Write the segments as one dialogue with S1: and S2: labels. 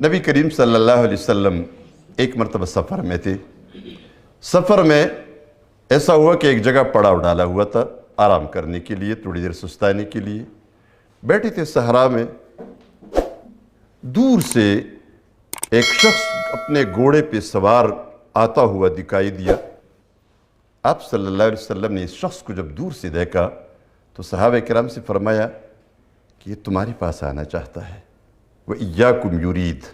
S1: نبی کریم صلی اللہ علیہ وسلم ایک مرتبہ سفر میں تھے۔ سفر میں ایسا ہوا کہ ایک جگہ پڑاؤ ڈالا ہوا تھا آرام کرنے کے لیے، تھوڑی دیر سستانے کے لیے بیٹھے تھے صحرا میں۔ دور سے ایک شخص اپنے گھوڑے پہ سوار آتا ہوا دکھائی دیا۔ آپ صلی اللہ علیہ وسلم نے اس شخص کو جب دور سے دیکھا تو صحابہ کرام سے فرمایا کہ یہ تمہارے پاس آنا چاہتا ہے، وَإِيَّاكُمْ يُرِيد،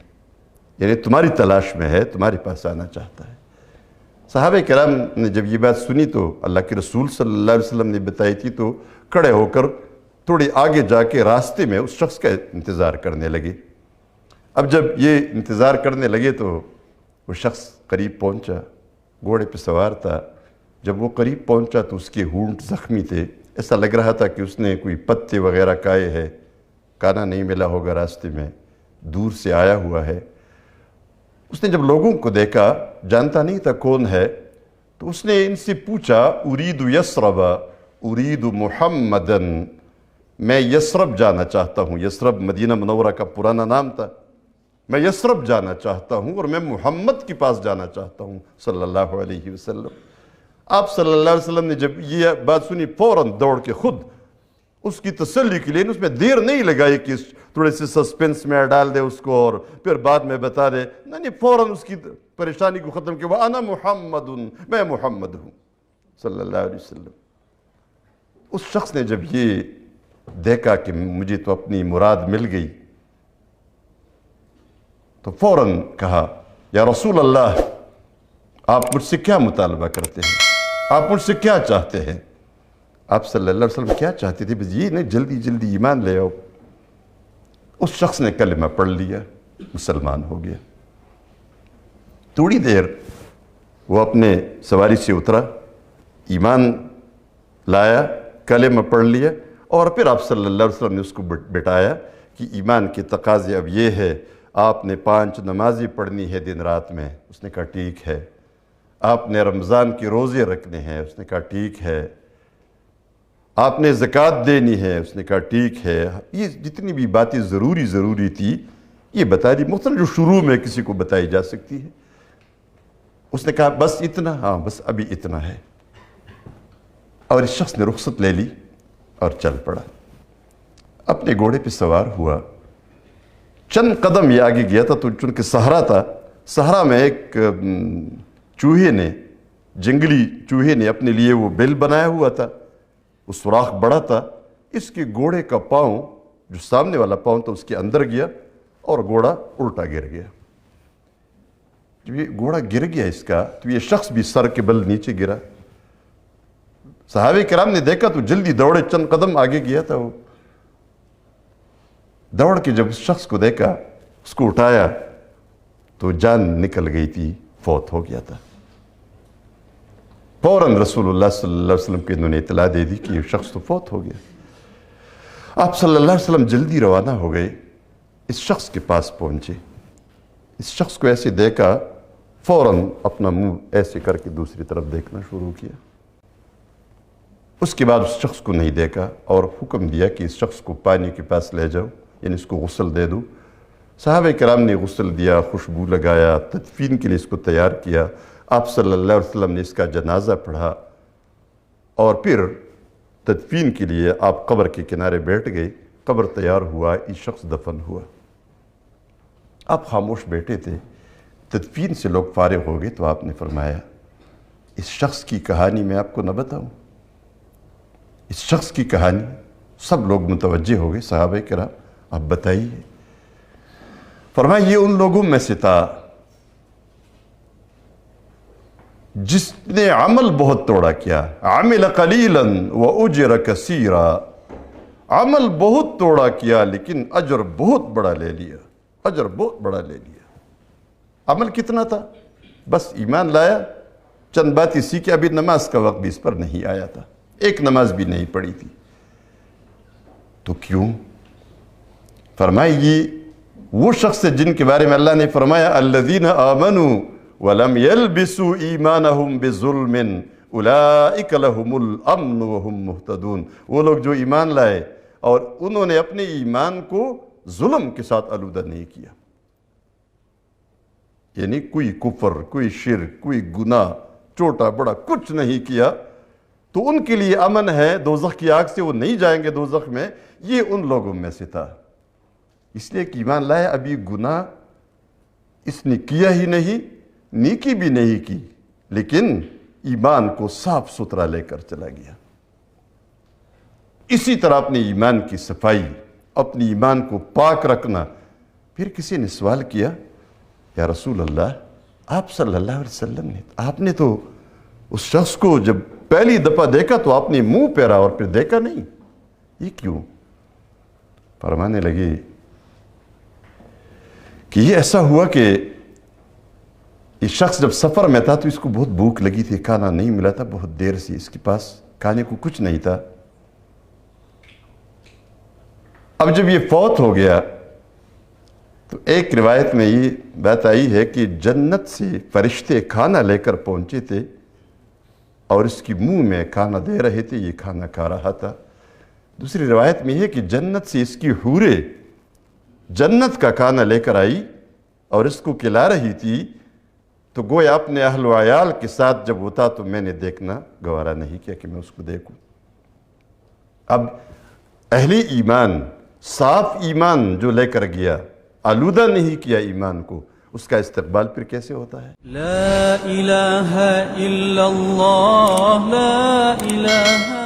S1: یعنی تمہاری تلاش میں ہے، تمہارے پاس آنا چاہتا ہے۔ صحابہ کرام نے جب یہ بات سنی تو اللہ کے رسول صلی اللہ علیہ وسلم نے بتائی تھی تو کھڑے ہو کر تھوڑی آگے جا کے راستے میں اس شخص کا انتظار کرنے لگے۔ اب جب یہ انتظار کرنے لگے تو وہ شخص قریب پہنچا، گھوڑے پہ سوار تھا۔ جب وہ قریب پہنچا تو اس کے ہونٹ زخمی تھے، ایسا لگ رہا تھا کہ اس نے کوئی پتے وغیرہ کھائے ہے، کھانا نہیں ملا ہوگا راستے میں، دور سے آیا ہوا ہے۔ اس نے جب لوگوں کو دیکھا، جانتا نہیں تھا کون ہے، تو اس نے ان سے پوچھا ارید یثرب ارید محمدن، میں یثرب جانا چاہتا ہوں۔ یثرب مدینہ منورہ کا پرانا نام تھا۔ میں یثرب جانا چاہتا ہوں اور میں محمد کے پاس جانا چاہتا ہوں صلی اللہ علیہ وسلم۔ آپ صلی اللہ علیہ وسلم نے جب یہ بات سنی فوراً دوڑ کے خود اس کی تسلی کے لیے، اس میں دیر نہیں لگائی کہ تھوڑے سے سسپنس میں ڈال دے اس کو اور پھر بعد میں بتا دے، نہیں، فوراً اس کی پریشانی کو ختم کیا، وَأَنَا مُحَمَّدٌ، میں محمد ہوں صلی اللہ علیہ وسلم۔ اس شخص نے جب یہ دیکھا کہ مجھے تو اپنی مراد مل گئی تو فوراً کہا یا رسول اللہ، آپ مجھ سے کیا مطالبہ کرتے ہیں؟ آپ مجھ سے کیا چاہتے ہیں؟ آپ صلی اللہ علیہ وسلم کیا چاہتے تھے؟ بس یہ نہیں جلدی جلدی ایمان لے آؤ۔ اس شخص نے کلمہ پڑھ لیا، مسلمان ہو گیا۔ تھوڑی دیر وہ اپنے سواری سے اترا، ایمان لایا، کلمہ پڑھ لیا، اور پھر آپ صلی اللہ علیہ وسلم نے اس کو بٹایا کہ ایمان کے تقاضے اب یہ ہے، آپ نے 5 نمازیں پڑھنی ہے دن رات میں۔ اس نے کہا ٹھیک ہے۔ آپ نے رمضان کے روزے رکھنے ہیں۔ اس نے کہا ٹھیک ہے۔ آپ نے زکوٰۃ دینی ہے۔ اس نے کہا ٹھیک ہے۔ یہ جتنی بھی باتیں ضروری تھی یہ بتا دی، مختلف جو شروع میں کسی کو بتائی جا سکتی ہے۔ اس نے کہا بس اتنا؟ ہاں بس ابھی اتنا ہے۔ اور اس شخص نے رخصت لے لی اور چل پڑا، اپنے گھوڑے پہ سوار ہوا۔ چند قدم یہ آگے گیا تھا تو چونکہ صحرا تھا، صحرا میں ایک چوہے نے، جنگلی چوہے نے اپنے لیے وہ بل بنایا ہوا تھا، وہ سوراخ بڑا تھا، اس کے گھوڑے کا پاؤں، جو سامنے والا پاؤں تھا، اس کے اندر گیا اور گھوڑا الٹا گر گیا۔ جب یہ گھوڑا گر گیا اس کا تو یہ شخص بھی سر کے بل نیچے گرا۔ صحابہ کرام نے دیکھا تو جلدی دوڑے، چند قدم آگے گیا تھا وہ، دوڑ کے جب اس شخص کو دیکھا، اس کو اٹھایا تو جان نکل گئی تھی، فوت ہو گیا تھا۔ فوراً رسول اللہ صلی اللہ علیہ وسلم کو انہوں نے اطلاع دے دی کہ یہ شخص تو فوت ہو گیا۔ آپ صلی اللہ علیہ وسلم جلدی روانہ ہو گئے، اس شخص کے پاس پہنچے، اس شخص کو ایسے دیکھا، فوراً اپنا منہ ایسے کر کے دوسری طرف دیکھنا شروع کیا۔ اس کے بعد اس شخص کو نہیں دیکھا اور حکم دیا کہ اس شخص کو پانی کے پاس لے جاؤ، یعنی اس کو غسل دے دو۔ صحابہ کرام نے غسل دیا، خوشبو لگایا، تدفین کے لیے اس کو تیار کیا۔ آپ صلی اللہ علیہ وسلم نے اس کا جنازہ پڑھا اور پھر تدفین کے لیے آپ قبر کے کنارے بیٹھ گئے، قبر تیار ہوا، یہ شخص دفن ہوا۔ آپ خاموش بیٹھے تھے، تدفین سے لوگ فارغ ہو گئے تو آپ نے فرمایا اس شخص کی کہانی میں آپ کو نہ بتاؤں؟ اس شخص کی کہانی؟ سب لوگ متوجہ ہو گئے، صحابہ کرام، آپ بتائیے۔ فرمایا یہ ان لوگوں میں سے تھا جس نے عمل بہت توڑا کیا، عمل قلیلا واجر کثیرا، عمل بہت توڑا کیا لیکن اجر بہت بڑا لے لیا، اجر بہت بڑا لے لیا۔ عمل کتنا تھا؟ بس ایمان لایا، چند باتیں سیکھی، ابھی نماز کا وقت بھی اس پر نہیں آیا تھا، ایک نماز بھی نہیں پڑھی تھی۔ تو کیوں؟ فرمایا یہ وہ شخص ہے جن کے بارے میں اللہ نے فرمایا الذین آمنوا ولم يلبسوا ایمانہم بظلم اولئک لہم الامن وہم مہتدون، وہ لوگ جو ایمان لائے اور انہوں نے اپنے ایمان کو ظلم کے ساتھ آلودہ نہیں کیا۔ یعنی کوئی کفر، کوئی شرک، کوئی گناہ چھوٹا بڑا کچھ نہیں کیا تو ان کے لیے امن ہے، دوزخ کی آگ سے وہ نہیں جائیں گے دوزخ میں، یہ ان لوگوں میں سے تھا۔ اس لیے کہ ایمان لائے ابھی گناہ اس نے کیا ہی نہیں، نیکی بھی نہیں کی، لیکن ایمان کو صاف ستھرا لے کر چلا گیا۔ اسی طرح اپنے ایمان کی صفائی، اپنی ایمان کو پاک رکھنا۔ پھر کسی نے سوال کیا، یا رسول اللہ، آپ صلی اللہ علیہ وسلم نے، آپ نے تو اس شخص کو جب پہلی دفعہ دیکھا تو آپ نے منہ پھیرا اور پھر دیکھا نہیں، یہ کیوں؟ فرمانے لگے کہ یہ ایسا ہوا کہ یہ شخص جب سفر میں تھا تو اس کو بہت بھوک لگی تھی، کھانا نہیں ملا تھا، بہت دیر سے اس کے پاس کھانے کو کچھ نہیں تھا۔ اب جب یہ فوت ہو گیا تو ایک روایت میں یہ بات آئی ہے کہ جنت سے فرشتے کھانا لے کر پہنچے تھے اور اس کی منہ میں کھانا دے رہے تھے، یہ کھانا کھا رہا تھا۔ دوسری روایت میں یہ ہے کہ جنت سے اس کی حوریں جنت کا کھانا لے کر آئی اور اس کو کھلا رہی تھی، تو گویا اپنے اہل و عیال کے ساتھ جب ہوتا تو میں نے دیکھنا گوارا نہیں کیا کہ میں اس کو دیکھوں۔ اب اہل ایمان، صاف ایمان جو لے کر گیا، آلودہ نہیں کیا ایمان کو، اس کا استقبال پھر کیسے ہوتا ہے؟
S2: لا الہ الا اللہ، لا الہ